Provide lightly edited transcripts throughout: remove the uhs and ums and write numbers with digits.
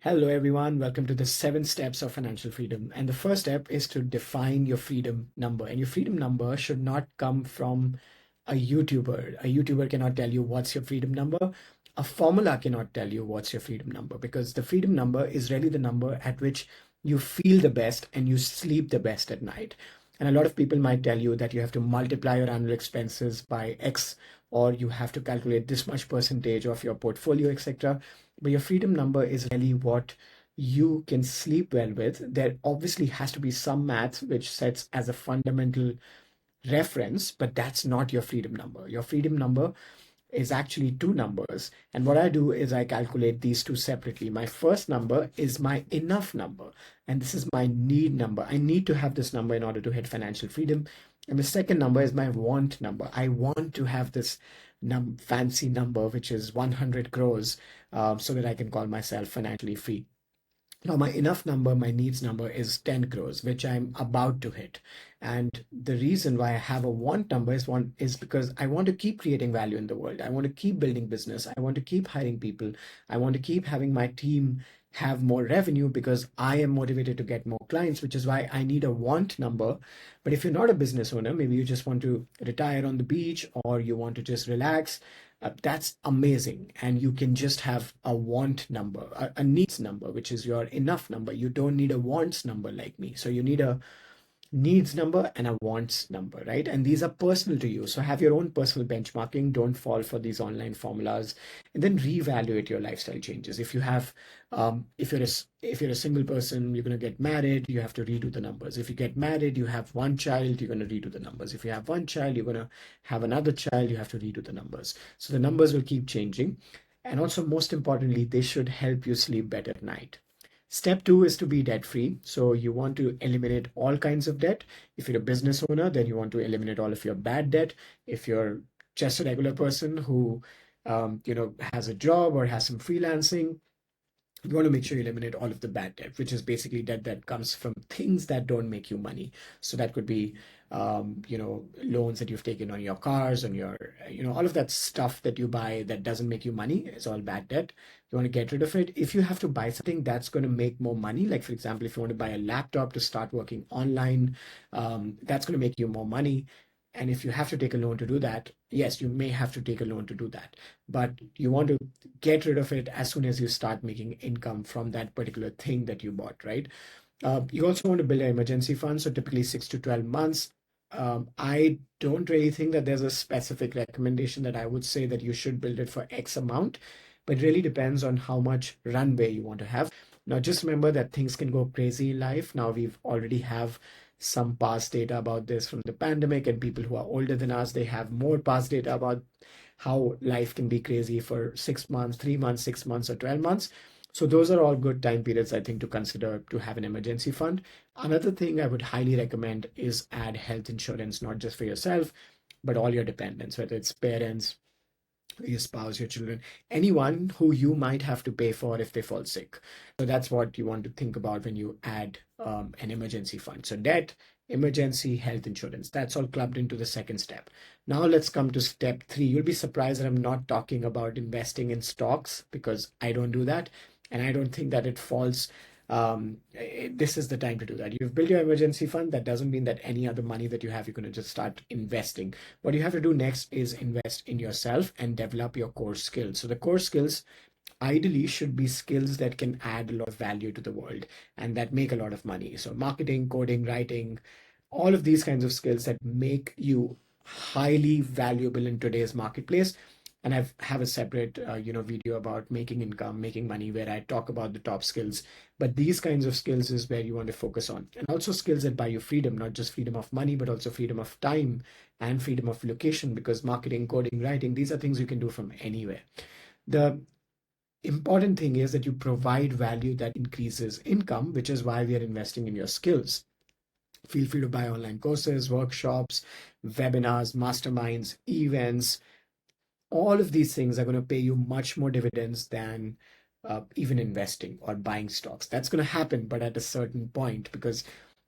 Hello, everyone. Welcome to the 7 steps of financial freedom. And the first step is to define your freedom number. And your freedom number should not come from a YouTuber. A YouTuber cannot tell you what's your freedom number. A formula cannot tell you what's your freedom number because the freedom number is really the number at which you feel the best and you sleep the best at night. And a lot of people might tell you that you have to multiply your annual expenses by X, or you have to calculate this much percentage of your portfolio, etc. But your freedom number is really what you can sleep well with. There obviously has to be some math which sets as a fundamental reference, but that's not your freedom number. Your freedom number is actually two numbers. And what I do is I calculate these two separately. My first number is my enough number, and this is my need number. I need to have this number in order to hit financial freedom. And the second number is my want number. I want to have this fancy number, which is 100 crores, so that I can call myself financially free. Now, my enough number, my needs number is 10 crores, which I'm about to hit. And the reason why I have a want number is because I want to keep creating value in the world. I want to keep building business. I want to keep hiring people. I want to keep having my team have more revenue because I am motivated to get more clients, which is why I need a want number. But if you're not a business owner, maybe you just want to retire on the beach or you want to just relax, that's amazing. And you can just have a want number, a needs number, which is your enough number. You don't need a wants number like me. So you need a needs number and a wants number, right? And these are personal to you. So have your own personal benchmarking. Don't fall for these online formulas, and then reevaluate your lifestyle changes. If you have, if you're a single person, you're going to get married, you have to redo the numbers. If you get married, you have one child, you're going to redo the numbers. If you have one child, you're going to have another child, you have to redo the numbers. So the numbers will keep changing. And also, most importantly, they should help you sleep better at night. Step two is to be debt free. So you want to eliminate all kinds of debt. If you're a business owner, then you want to eliminate all of your bad debt. If you're just a regular person who, has a job or has some freelancing, you want to make sure you eliminate all of the bad debt, which is basically debt that comes from things that don't make you money. So that could be, loans that you've taken on your cars, on your, all of that stuff that you buy that doesn't make you money is all bad debt. You want to get rid of it. If you have to buy something that's going to make more money, like for example, if you want to buy a laptop to start working online, that's going to make you more money. And if you have to take a loan to do that, yes, you may have to take a loan to do that. But you want to get rid of it as soon as you start making income from that particular thing that you bought, right? You also want to build an emergency fund. So typically 6 to 12 months. I don't really think that there's a specific recommendation that I would say that you should build it for X amount, but it really depends on how much runway you want to have. Now, just remember that things can go crazy in life. Now, we've already have some past data about this from the pandemic, and people who are older than us, they have more past data about how life can be crazy for 6 months, 3 months, 6 months, or 12 months. So those are all good time periods, I think, to consider to have an emergency fund. Another thing I would highly recommend is add health insurance, not just for yourself, but all your dependents, whether it's parents, your spouse, your children, anyone who you might have to pay for if they fall sick. So that's what you want to think about when you add an emergency fund. So debt, emergency, health insurance, that's all clubbed into the second step. Now let's come to step three. You'll be surprised that I'm not talking about investing in stocks because I don't do that. And I don't think that it falls this is the time to do that. You've built your emergency fund. That doesn't mean that any other money that you have, you're going to just start investing. What you have to do next is invest in yourself and develop your core skills. So the core skills ideally should be skills that can add a lot of value to the world and that make a lot of money. So marketing, coding, writing, all of these kinds of skills that make you highly valuable in today's marketplace. And I have a separate video about making income, making money, where I talk about the top skills. But these kinds of skills is where you want to focus on, and also skills that buy you freedom, not just freedom of money, but also freedom of time and freedom of location, because marketing, coding, writing, these are things you can do from anywhere. The important thing is that you provide value that increases income, which is why we are investing in your skills. Feel free to buy online courses, workshops, webinars, masterminds, events. All of these things are going to pay you much more dividends than even investing or buying stocks. That's going to happen, but at a certain point, because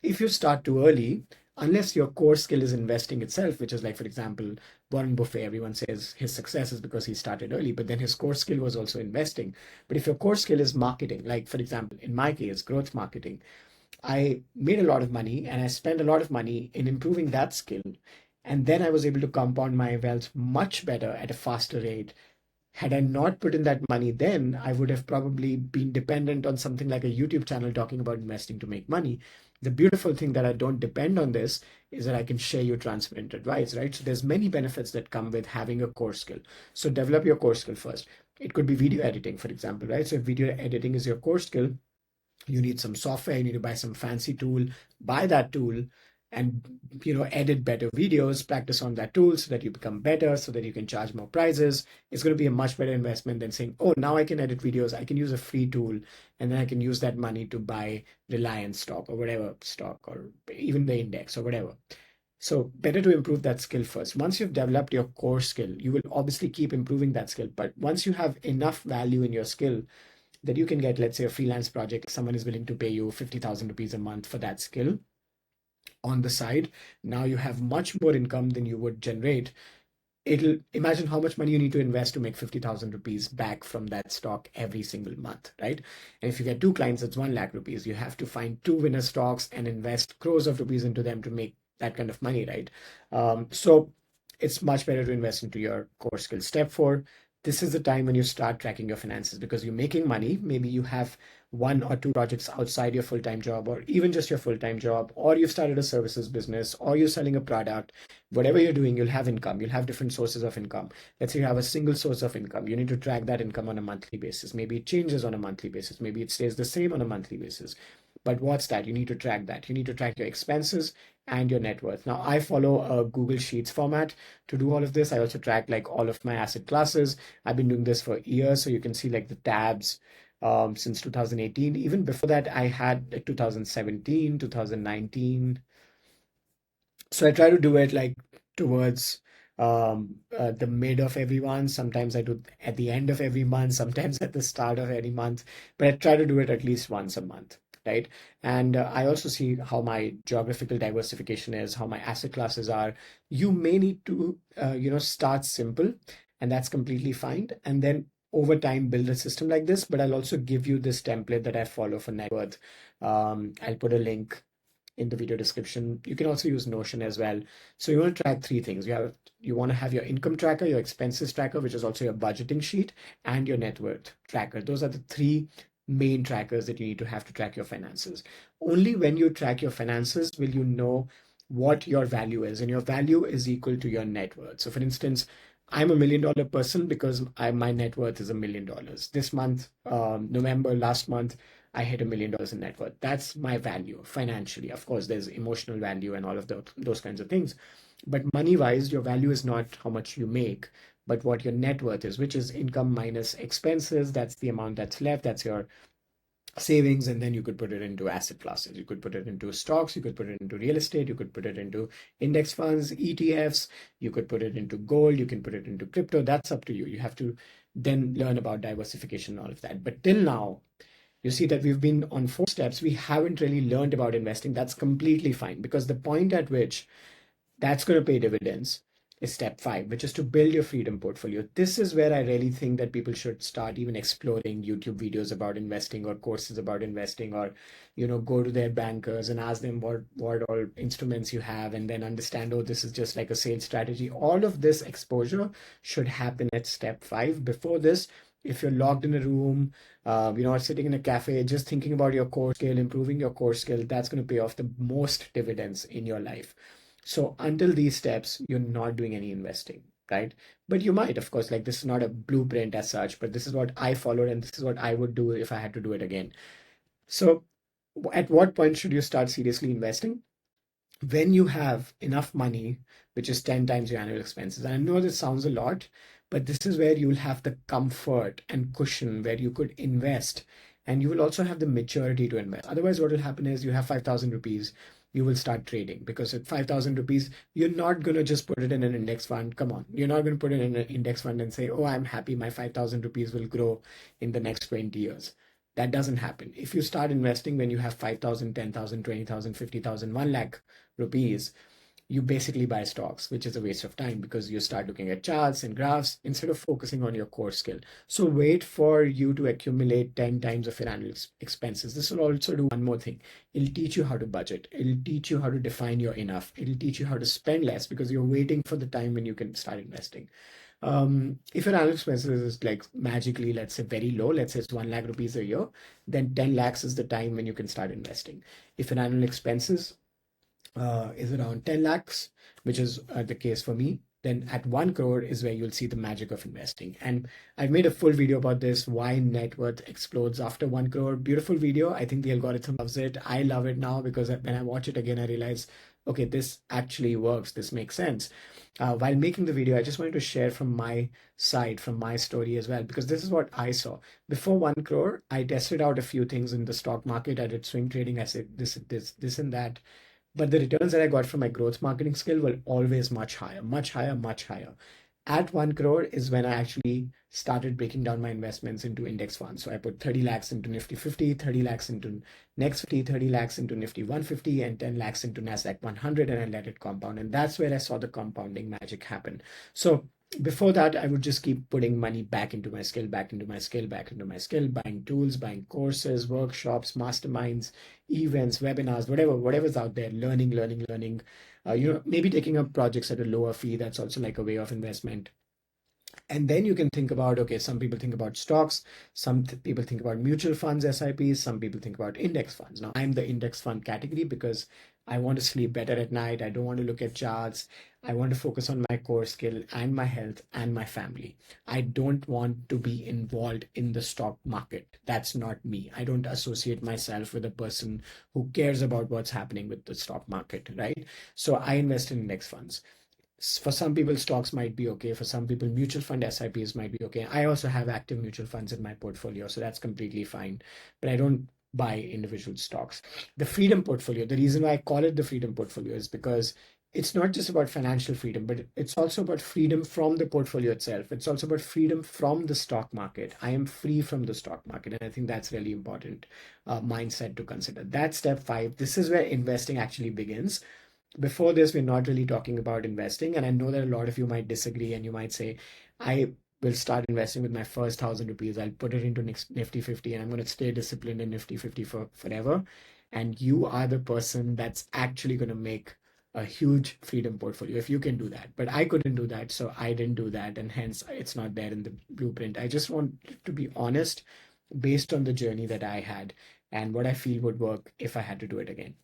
if you start too early, unless your core skill is investing itself, which is like, for example, Warren Buffett, everyone says his success is because he started early, but then his core skill was also investing. But if your core skill is marketing, like for example, in my case, growth marketing, I made a lot of money and I spent a lot of money in improving that skill. And then I was able to compound my wealth much better at a faster rate. Had I not put in that money then, I would have probably been dependent on something like a YouTube channel talking about investing to make money. The beautiful thing that I don't depend on this is that I can share you transparent advice, right? So there's many benefits that come with having a core skill. So develop your core skill first. It could be video editing, for example, right? So if video editing is your core skill, you need some software, you need to buy some fancy tool, buy that tool and edit better videos, practice on that tool so that you become better, so that you can charge more prices. It's going to be a much better investment than saying, oh, now I can edit videos, I can use a free tool, and then I can use that money to buy Reliance stock or whatever stock, or even the index or whatever. So better to improve that skill first. Once you've developed your core skill, you will obviously keep improving that skill. But once you have enough value in your skill that you can get, let's say, a freelance project, someone is willing to pay you 50,000 rupees a month for that skill on the side. Now you have much more income than you would generate. It'll imagine how much money you need to invest to make 50,000 rupees back from that stock every single month, right? And if you get two clients, that's 1 lakh rupees. You have to find two winner stocks and invest crores of rupees into them to make that kind of money, right? So it's much better to invest into your core skill. Step 4, this is the time when you start tracking your finances because you're making money. Maybe you have 1 or 2 projects outside your full-time job, or even just your full-time job, or you've started a services business, or you're selling a product. Whatever you're doing, you'll have income. You'll have different sources of income. Let's say you have a single source of income. You need to track that income on a monthly basis. Maybe it changes on a monthly basis. Maybe it stays the same on a monthly basis. But what's that? You need to track that. You need to track your expenses and your net worth. Now, I follow a Google Sheets format to do all of this. I also track like all of my asset classes. I've been doing this for years. So you can see like the tabs since 2018. Even before that, I had like 2017, 2019. So I try to do it like towards the mid of every month. Sometimes I do at the end of every month, sometimes at the start of any month, but I try to do it at least once a month, right? And I also see how my geographical diversification is, how my asset classes are. You may need to, start simple, and that's completely fine. And then over time, build a system like this. But I'll also give you this template that I follow for net worth. I'll put a link in the video description. You can also use Notion as well. So you want to track 3 things. You want to have your income tracker, your expenses tracker, which is also your budgeting sheet, and your net worth tracker. Those are the 3 main trackers that you need to have to track your finances. Only when you track your finances will you know what your value is, and your value is equal to your net worth. So for instance, I'm a $1 million person because my net worth is $1 million. This month, November, last month, I hit $1 million in net worth. That's my value financially. Of course, there's emotional value and all of those kinds of things. But money wise, your value is not how much you make, but what your net worth is, which is income minus expenses. That's the amount that's left. That's your savings. And then you could put it into asset classes. You could put it into stocks. You could put it into real estate. You could put it into index funds, ETFs. You could put it into gold. You can put it into crypto. That's up to you. You have to then learn about diversification and all of that. But till now, you see that we've been on 4 steps. We haven't really learned about investing. That's completely fine, because the point at which that's going to pay dividends is step 5, which is to build your freedom portfolio. This is where I really think that people should start even exploring YouTube videos about investing, or courses about investing, or go to their bankers and ask them what all instruments you have, and then understand, oh, this is just like a sales strategy. All of this exposure should happen at step 5. Before this, if you're locked in a room, or sitting in a cafe, just thinking about your core skill, improving your core skill, that's going to pay off the most dividends in your life. So until these steps, you're not doing any investing, right? But you might, of course, like, this is not a blueprint as such, but this is what I followed, and this is what I would do if I had to do it again. So at what point should you start seriously investing? When you have enough money, which is 10 times your annual expenses. And I know this sounds a lot, but this is where you'll have the comfort and cushion where you could invest, and you will also have the maturity to invest. Otherwise, what will happen is you have 5,000 rupees, you will start trading, because at 5,000 rupees, you're not going to just put it in an index fund. Come on. You're not going to put it in an index fund and say, oh, I'm happy my 5,000 rupees will grow in the next 20 years. That doesn't happen. If you start investing when you have 5,000, 10,000, 20,000, 50,000, 1 lakh rupees, you basically buy stocks, which is a waste of time because you start looking at charts and graphs instead of focusing on your core skill. So wait for you to accumulate 10 times of your annual expenses. This will also do one more thing. It'll teach you how to budget. It'll teach you how to define your enough. It'll teach you how to spend less because you're waiting for the time when you can start investing. If your annual expenses is like magically, let's say very low, let's say it's 1 lakh rupees a year, then 10 lakhs is the time when you can start investing. If your annual expenses is around 10 lakhs, which is the case for me, then at 1 crore is where you'll see the magic of investing. And I've made a full video about this, why net worth explodes after 1 crore. Beautiful video. I think the algorithm loves it. I love it now because when I watch it again, I realize, okay, this actually works. This makes sense. While making the video, I just wanted to share from my side, from my story as well, because this is what I saw. Before 1 crore, I tested out a few things in the stock market. I did swing trading. I said this and that. But the returns that I got from my growth marketing skill were always much higher, much higher, much higher. At 1 crore is when I actually started breaking down my investments into index funds. So I put 30 lakhs into Nifty 50, 30 lakhs into Next 50, 30 lakhs into Nifty 150, and 10 lakhs into NASDAQ 100, and I let it compound. And that's where I saw the compounding magic happen. So before that, I would just keep putting money back into my skill, back into my skill, back into my skill, buying tools, buying courses, workshops, masterminds, events, webinars, whatever's out there, learning. Maybe taking up projects at a lower fee. That's also like a way of investment. And then you can think about, okay, some people think about stocks, some people think about mutual funds, SIPs, some people think about index funds. Now, I'm the index fund category because I want to sleep better at night. I don't want to look at charts. I want to focus on my core skill and my health and my family. I don't want to be involved in the stock market. That's not me. I don't associate myself with a person who cares about what's happening with the stock market, right? So I invest in index funds. For some people, stocks might be okay. For some people, mutual fund SIPs might be okay. I also have active mutual funds in my portfolio, so that's completely fine. But I don't buy individual stocks. The freedom portfolio, the reason why I call it the freedom portfolio is because it's not just about financial freedom, but it's also about freedom from the portfolio itself. It's also about freedom from the stock market. I am free from the stock market. And I think that's really important mindset to consider. That's step 5. This is where investing actually begins. Before this, we're not really talking about investing. And I know that a lot of you might disagree and you might say, I will start investing with my first 1,000 rupees. I'll put it into Nifty 50 and I'm going to stay disciplined in Nifty 50 for forever. And you are the person that's actually going to make a huge freedom portfolio if you can do that. But I couldn't do that, so I didn't do that. And hence, it's not there in the blueprint. I just want to be honest based on the journey that I had and what I feel would work if I had to do it again.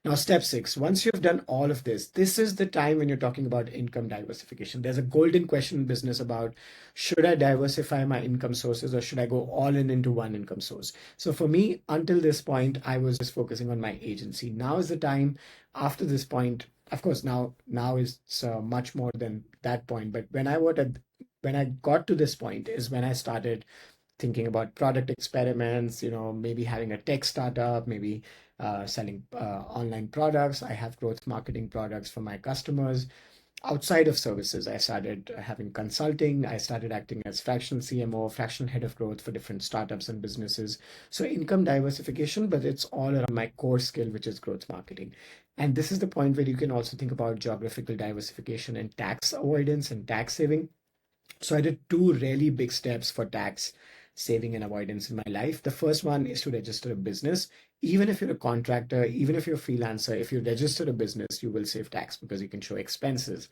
Now, step 6, once you've done all of this, this is the time when you're talking about income diversification. There's a golden question in business about, should I diversify my income sources or should I go all in into one income source? So for me, until this point, I was just focusing on my agency. Now is the time. After this point, of course, now is much more than that point. But when I got to this point is when I started thinking about product experiments, maybe having a tech startup, maybe selling online products. I have growth marketing products for my customers. Outside of services, I started having consulting. I started acting as fractional CMO, fractional head of growth for different startups and businesses. So income diversification, but it's all around my core skill, which is growth marketing. And this is the point where you can also think about geographical diversification and tax avoidance and tax saving. So I did 2 really big steps for tax saving and avoidance in my life. The first one is to register a business. Even if you're a contractor, even if you're a freelancer, if you register a business, you will save tax because you can show expenses.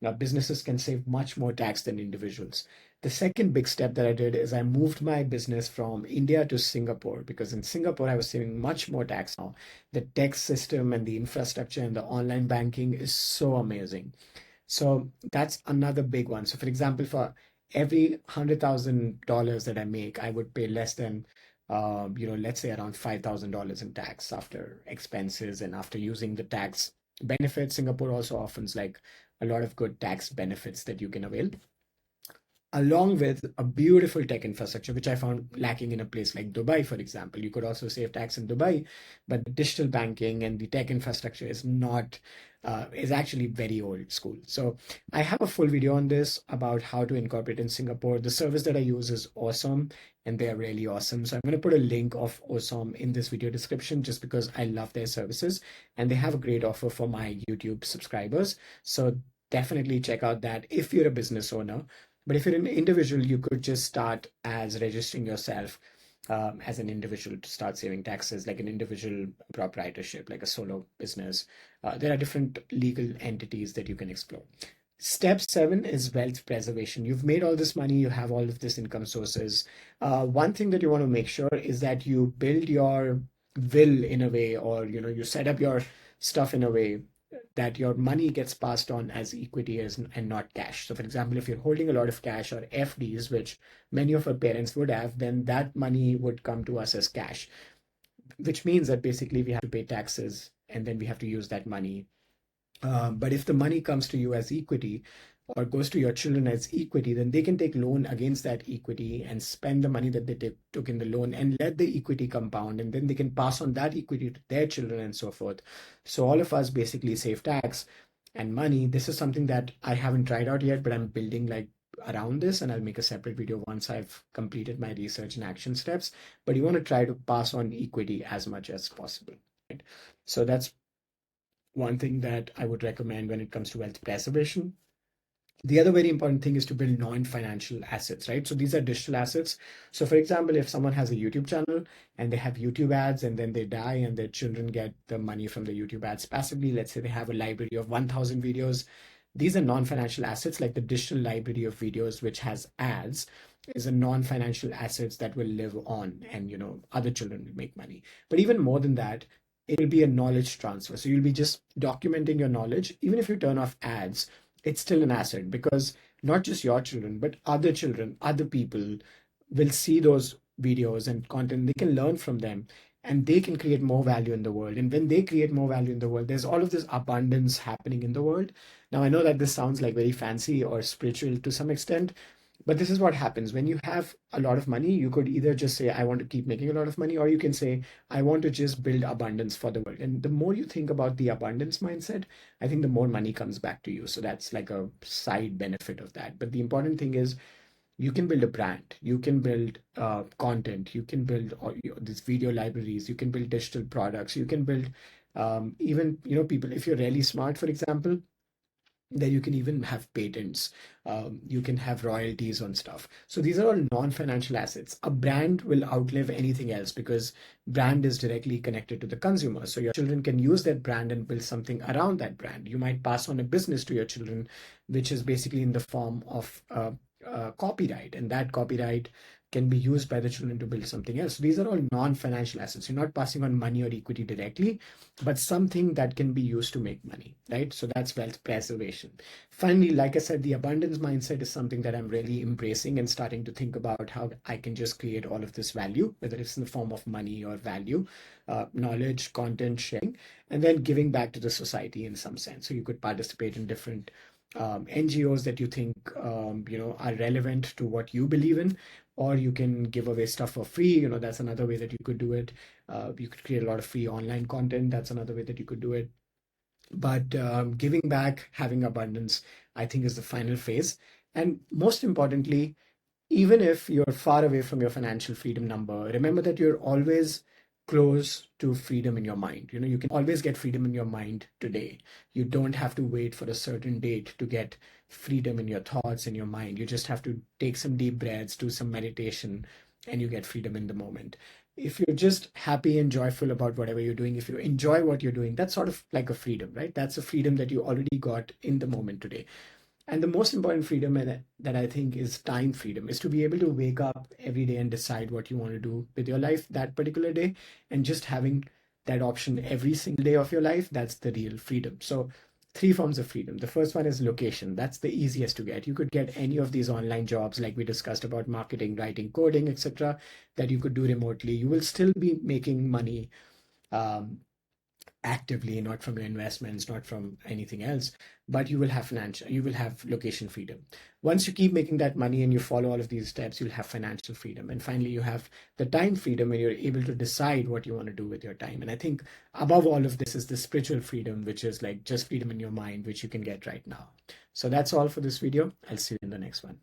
Now, businesses can save much more tax than individuals. The second big step that I did is I moved my business from India to Singapore because in Singapore, I was saving much more tax now. The tax system and the infrastructure and the online banking is so amazing. So that's another big one. So for example, for every $100,000 that I make, I would pay less than, let's say around $5,000 in tax after expenses and after using the tax benefits. Singapore also offers like a lot of good tax benefits that you can avail. along with a beautiful tech infrastructure, which I found lacking in a place like Dubai, for example. You could also save tax in Dubai, but the digital banking and the tech infrastructure is not, is actually very old school. So I have a full video on this about how to incorporate in Singapore. The service that I use is Awesome, and they are really awesome. So I'm going to put a link of Awesome in this video description just because I love their services, and they have a great offer for my YouTube subscribers. So definitely check out that if you're a business owner. But if you're an individual, you could just start as registering yourself as an individual to start saving taxes, like an individual proprietorship, like a solo business. There are different legal entities that you can explore. Step 7 is wealth preservation. You've made all this money, you have all of this income sources. One thing that you want to make sure is that you build your will in a way, or you set up your stuff in a way that your money gets passed on as equity and not cash. So, for example, if you're holding a lot of cash or FDs, which many of our parents would have, then that money would come to us as cash, which means that basically we have to pay taxes and then we have to use that money. But if the money comes to you as equity or goes to your children as equity, then they can take loan against that equity and spend the money that they took in the loan and let the equity compound, and then they can pass on that equity to their children and so forth. So all of us basically save tax and money. This is something that I haven't tried out yet, but I'm building like around this, and I'll make a separate video once I've completed my research and action steps. But you want to try to pass on equity as much as possible, right? So that's one thing that I would recommend when it comes to wealth preservation. The other very important thing is to build non-financial assets, right? So these are digital assets. So for example, if someone has a YouTube channel and they have YouTube ads and then they die and their children get the money from the YouTube ads passively, let's say they have a library of 1,000 videos. These are non-financial assets, like the digital library of videos, which has ads, is a non-financial assets that will live on, and other children will make money. But even more than that, it will be a knowledge transfer. So you'll be just documenting your knowledge. Even if you turn off ads, it's still an asset, because not just your children, but other children, other people will see those videos and content. They can learn from them and they can create more value in the world. And when they create more value in the world, there's all of this abundance happening in the world. Now, I know that this sounds like very fancy or spiritual to some extent, but this is what happens when you have a lot of money. You could either just say, I want to keep making a lot of money, or you can say, I want to just build abundance for the world. And the more you think about the abundance mindset, I think the more money comes back to you. So that's like a side benefit of that. But the important thing is, you can build a brand, you can build content, you can build these video libraries, you can build digital products, you can build even, people, if you're really smart, for example, then you can even have patents. You can have royalties on stuff. So these are all non-financial assets. A brand will outlive anything else because brand is directly connected to the consumer. So your children can use that brand and build something around that brand. You might pass on a business to your children, which is basically in the form of copyright, and that copyright can be used by the children to build something else. So these are all non-financial assets. You're not passing on money or equity directly, but something that can be used to make money, right? So that's wealth preservation. Finally, like I said, the abundance mindset is something that I'm really embracing and starting to think about how I can just create all of this value, whether it's in the form of money or value, knowledge, content sharing, and then giving back to the society in some sense. So you could participate in different NGOs that you think are relevant to what you believe in, or you can give away stuff for free. That's another way that you could do it. You could create a lot of free online content. That's another way that you could do it. But giving back, having abundance, I think is the final phase. And most importantly, even if you're far away from your financial freedom number, remember that you're always close to freedom in your mind. You can always get freedom in your mind today. You don't have to wait for a certain date to get freedom in your thoughts, in your mind. You just have to take some deep breaths, do some meditation, and you get freedom in the moment. If you're just happy and joyful about whatever you're doing, if you enjoy what you're doing, that's sort of like a freedom, right? That's a freedom that you already got in the moment today. And the most important freedom that I think is time freedom, is to be able to wake up every day and decide what you want to do with your life that particular day, and just having that option every single day of your life. That's the real freedom. So three forms of freedom. The first one is location. That's the easiest to get. You could get any of these online jobs like we discussed about marketing, writing, coding, etc., that you could do remotely. You will still be making money. Um, actively, not from your investments, not from anything else, but you will have location freedom. Once you keep making that money and you follow all of these steps, you'll have financial freedom. And finally, you have the time freedom when you're able to decide what you want to do with your time. And I think above all of this is the spiritual freedom, which is like just freedom in your mind, which you can get right now. So that's all for this video. I'll see you in the next one.